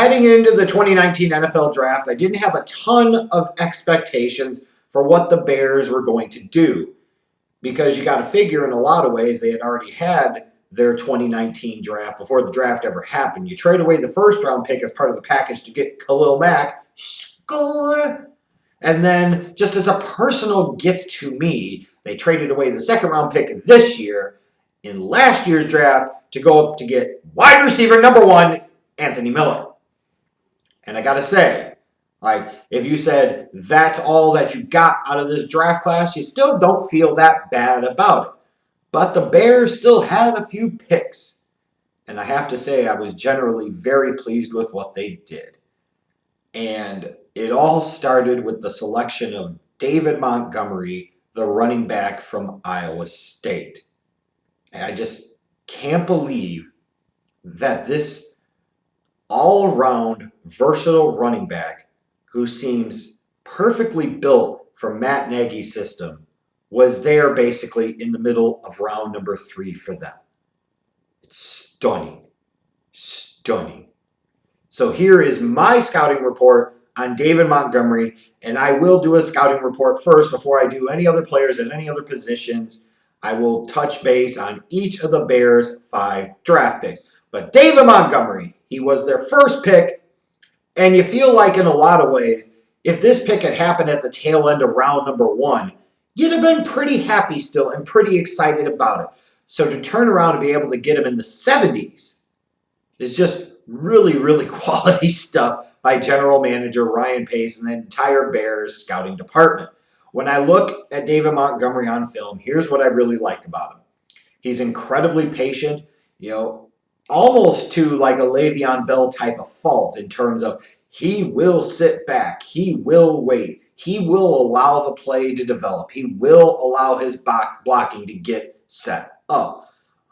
heading into the 2019 NFL Draft, I didn't have a ton of expectations for what the Bears were going to do. Because you got to figure in a lot of ways they had already had their 2019 draft before the draft ever happened. You trade away the first round pick as part of the package to get Khalil Mack. Score! And then, just as a personal gift to me, they traded away the second round pick this year in last year's draft to go up to get wide receiver number 1, Anthony Miller. And I got to say, if you said that's all that you got out of this draft class, you still don't feel that bad about it. But the Bears still had a few picks. And I have to say, I was generally very pleased with what they did. And it all started with the selection of David Montgomery, the running back from Iowa State. And I just can't believe that this all-around versatile running back who seems perfectly built for Matt Nagy's system was there basically in the middle of round number 3 for them. It's stunning. Stunning. So here is my scouting report on David Montgomery, and I will do a scouting report first before I do any other players at any other positions. I will touch base on each of the Bears' 5 draft picks. But David Montgomery, he was their first pick, and you feel like in a lot of ways, if this pick had happened at the tail end of round number 1, you'd have been pretty happy still and pretty excited about it. So to turn around and be able to get him in the 70s is just really, really quality stuff by general manager Ryan Pace and the entire Bears scouting department. When I look at David Montgomery on film, here's what I really like about him. He's incredibly patient, almost to like a Le'Veon Bell type of fault in terms of he will sit back, he will wait, he will allow the play to develop, he will allow his blocking to get set up.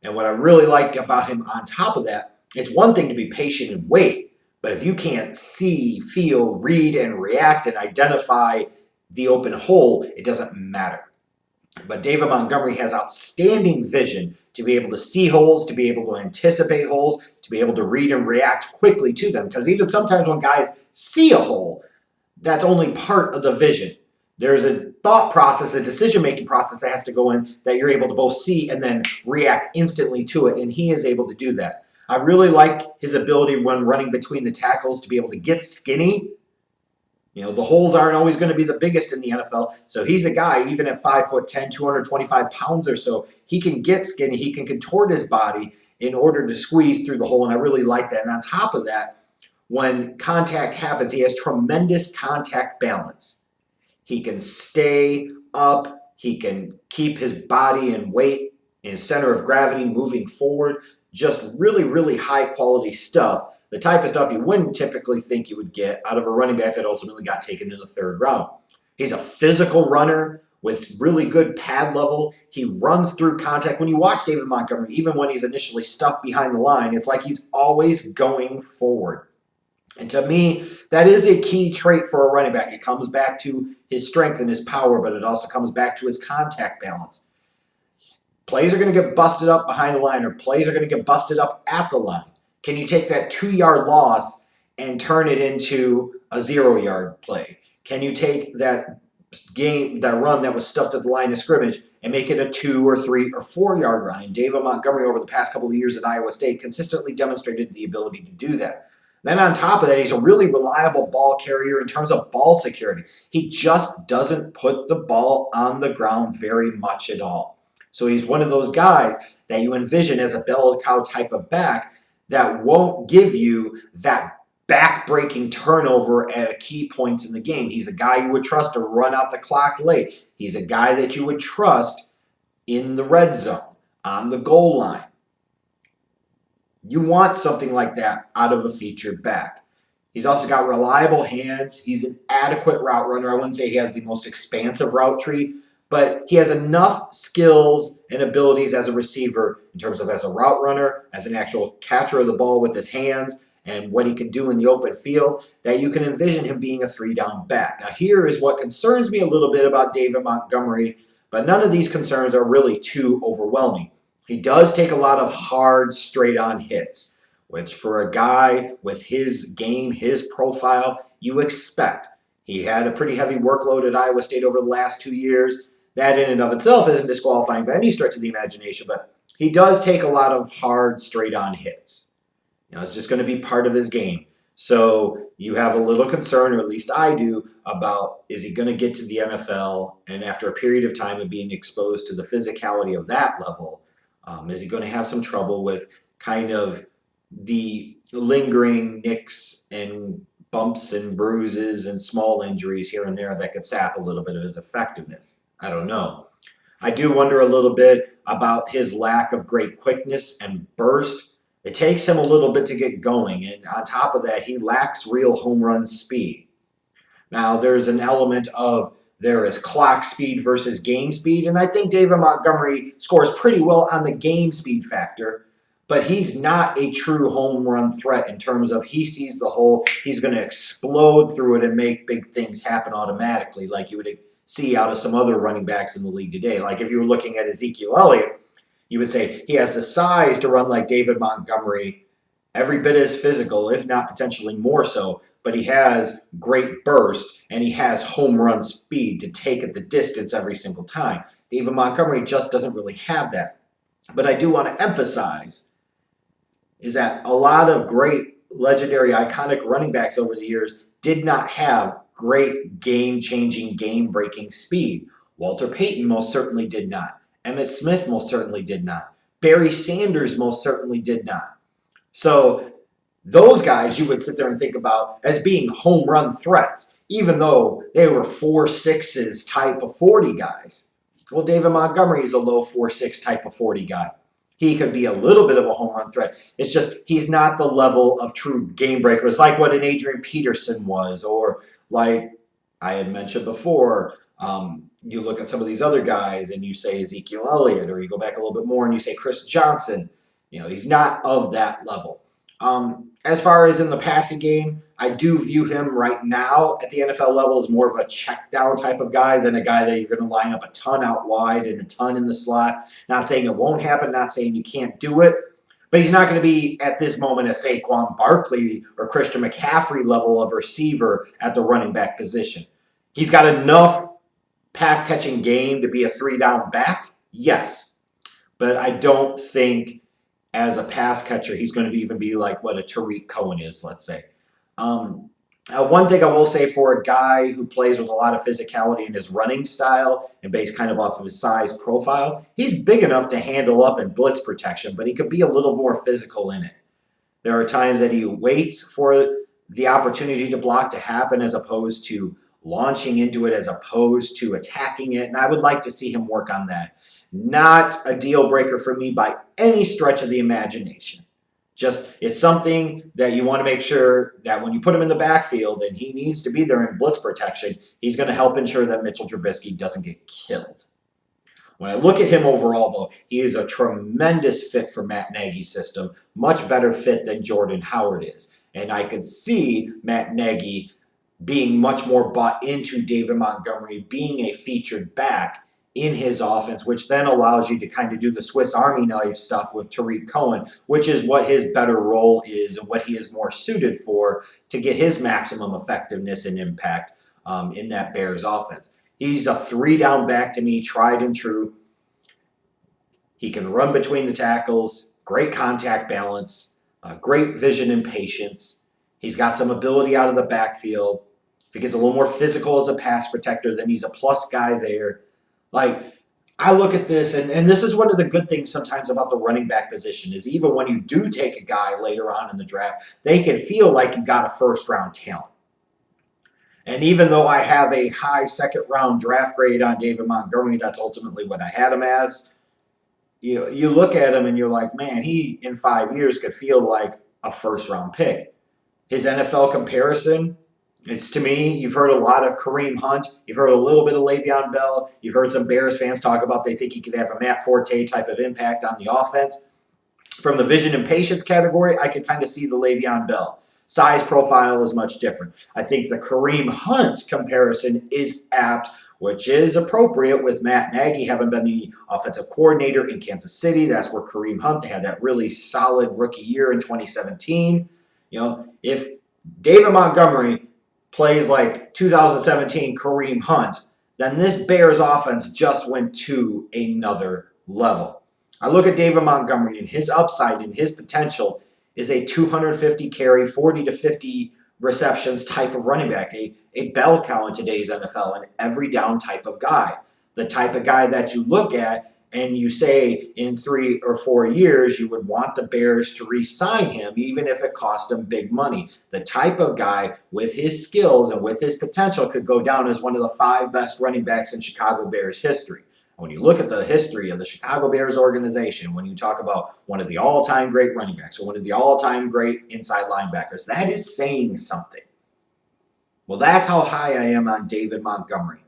And what I really like about him on top of that, it's one thing to be patient and wait, but if you can't see, feel, read, and react and identify the open hole, it doesn't matter. But David Montgomery has outstanding vision to be able to see holes, to be able to anticipate holes, to be able to read and react quickly to them. Because even sometimes when guys see a hole, that's only part of the vision. There's a thought process, a decision-making process that has to go in that you're able to both see and then react instantly to it, and he is able to do that. I really like his ability when running between the tackles to be able to get skinny. The holes aren't always going to be the biggest in the NFL. So he's a guy, even at 5'10", 225 pounds or so, he can get skinny. He can contort his body in order to squeeze through the hole. And I really like that. And on top of that, when contact happens, he has tremendous contact balance. He can stay up. He can keep his body and weight in center of gravity moving forward. Just really, really high quality stuff. The type of stuff you wouldn't typically think you would get out of a running back that ultimately got taken in the 3rd round. He's a physical runner with really good pad level. He runs through contact. When you watch David Montgomery, even when he's initially stuffed behind the line, it's like he's always going forward. And to me, that is a key trait for a running back. It comes back to his strength and his power, but it also comes back to his contact balance. Plays are going to get busted up behind the line, or plays are going to get busted up at the line. Can you take that 2-yard loss and turn it into a 0-yard play? Can you take that run that was stuffed at the line of scrimmage and make it a 2 or 3 or 4-yard run? And David Montgomery over the past couple of years at Iowa State consistently demonstrated the ability to do that. Then on top of that, he's a really reliable ball carrier in terms of ball security. He just doesn't put the ball on the ground very much at all. So he's one of those guys that you envision as a bell cow type of back that won't give you that back-breaking turnover at key points in the game. He's a guy you would trust to run out the clock late. He's a guy that you would trust in the red zone, on the goal line. You want something like that out of a featured back. He's also got reliable hands. He's an adequate route runner. I wouldn't say he has the most expansive route tree, but he has enough skills and abilities as a receiver in terms of as a route runner, as an actual catcher of the ball with his hands, and what he can do in the open field, that you can envision him being a 3-down back. Now, here is what concerns me a little bit about David Montgomery, but none of these concerns are really too overwhelming. He does take a lot of hard, straight-on hits. which for a guy with his game, his profile, you expect. He had a pretty heavy workload at Iowa State over the last 2 years. That in and of itself isn't disqualifying by any stretch of the imagination, but he does take a lot of hard, straight-on hits. It's just going to be part of his game. So you have a little concern, or at least I do, about is he going to get to the NFL, and after a period of time of being exposed to the physicality of that level, is he going to have some trouble with kind of the lingering nicks and bumps and bruises and small injuries here and there that could sap a little bit of his effectiveness? I don't know. I do wonder a little bit about his lack of great quickness and burst. It takes him a little bit to get going, and on top of that, he lacks real home run speed. Now, there's an element of there is clock speed versus game speed, and I think David Montgomery scores pretty well on the game speed factor, but he's not a true home run threat in terms of he sees the hole, he's going to explode through it and make big things happen automatically like you would see out of some other running backs in the league today. Like if you were looking at Ezekiel Elliott, you would say he has the size to run like David Montgomery, every bit as physical, if not potentially more so, but he has great burst and he has home run speed to take it the distance every single time. David Montgomery just doesn't really have that. But I do want to emphasize is that a lot of great, legendary, iconic running backs over the years did not have great game-changing, game-breaking speed. Walter Payton most certainly did not. Emmitt Smith most certainly did not. Barry Sanders most certainly did not. So those guys you would sit there and think about as being home run threats, even though they were 4.6s type of 40 guys. Well, David Montgomery is a low 4.6 type of 40 guy. He could be a little bit of a home run threat. It's just he's not the level of true game breakers like what an Adrian Peterson was, or like I had mentioned before, you look at some of these other guys and you say Ezekiel Elliott, or you go back a little bit more and you say Chris Johnson. He's not of that level. As far as in the passing game, I do view him right now at the NFL level as more of a check down type of guy than a guy that you're going to line up a ton out wide and a ton in the slot. Not saying it won't happen, not saying you can't do it, but he's not going to be at this moment a Saquon Barkley or Christian McCaffrey level of receiver at the running back position. He's got enough pass catching game to be a 3-down back, yes, but I don't think as a pass catcher, he's going to even be like what a Tariq Cohen is, let's say. One thing I will say for a guy who plays with a lot of physicality in his running style and based kind of off of his size profile, he's big enough to handle up in blitz protection, but he could be a little more physical in it. There are times that he waits for the opportunity to block to happen as opposed to launching into it, as opposed to attacking it, and I would like to see him work on that. Not a deal breaker for me by any stretch of the imagination. Just, it's something that you want to make sure that when you put him in the backfield and he needs to be there in blitz protection, he's going to help ensure that Mitchell Trubisky doesn't get killed. When I look at him overall, though, he is a tremendous fit for Matt Nagy's system, much better fit than Jordan Howard is. And I could see Matt Nagy being much more bought into David Montgomery being a featured back in his offense, which then allows you to kind of do the Swiss Army knife stuff with Tariq Cohen, which is what his better role is and what he is more suited for to get his maximum effectiveness and impact in that Bears offense. He's a 3-down back to me, tried and true. He can run between the tackles, great contact balance, great vision and patience. He's got some ability out of the backfield. If he gets a little more physical as a pass protector, then he's a plus guy there. Like, I look at this, and this is one of the good things sometimes about the running back position is even when you do take a guy later on in the draft, they can feel like you got a first-round talent. And even though I have a high second-round draft grade on David Montgomery, that's ultimately what I had him as, you look at him and you're like, man, he, in 5 years, could feel like a first-round pick. His NFL comparison, it's to me, you've heard a lot of Kareem Hunt. You've heard a little bit of Le'Veon Bell. You've heard some Bears fans talk about they think he could have a Matt Forte type of impact on the offense. From the vision and patience category, I could kind of see the Le'Veon Bell. Size profile is much different. I think the Kareem Hunt comparison is apt which is appropriate with Matt Nagy having been the offensive coordinator in Kansas City. That's where Kareem Hunt had that really solid rookie year in 2017. If David Montgomery plays like 2017 Kareem Hunt, then this Bears offense just went to another level. I look at David Montgomery, and his upside and his potential is a 250 carry, 40 to 50 receptions type of running back, a bell cow in today's NFL, an every down type of guy. The type of guy that you look at and you say in 3 or 4 years you would want the Bears to re-sign him even if it cost them big money. The type of guy with his skills and with his potential could go down as one of the 5 best running backs in Chicago Bears history. When you look at the history of the Chicago Bears organization, when you talk about one of the all-time great running backs or one of the all-time great inside linebackers, that is saying something. Well, that's how high I am on David Montgomery.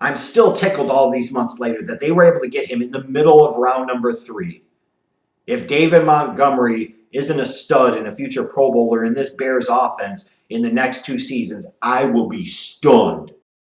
I'm still tickled all these months later that they were able to get him in the middle of round number 3. If David Montgomery isn't a stud and a future Pro Bowler in this Bears offense in the next 2 seasons, I will be stunned.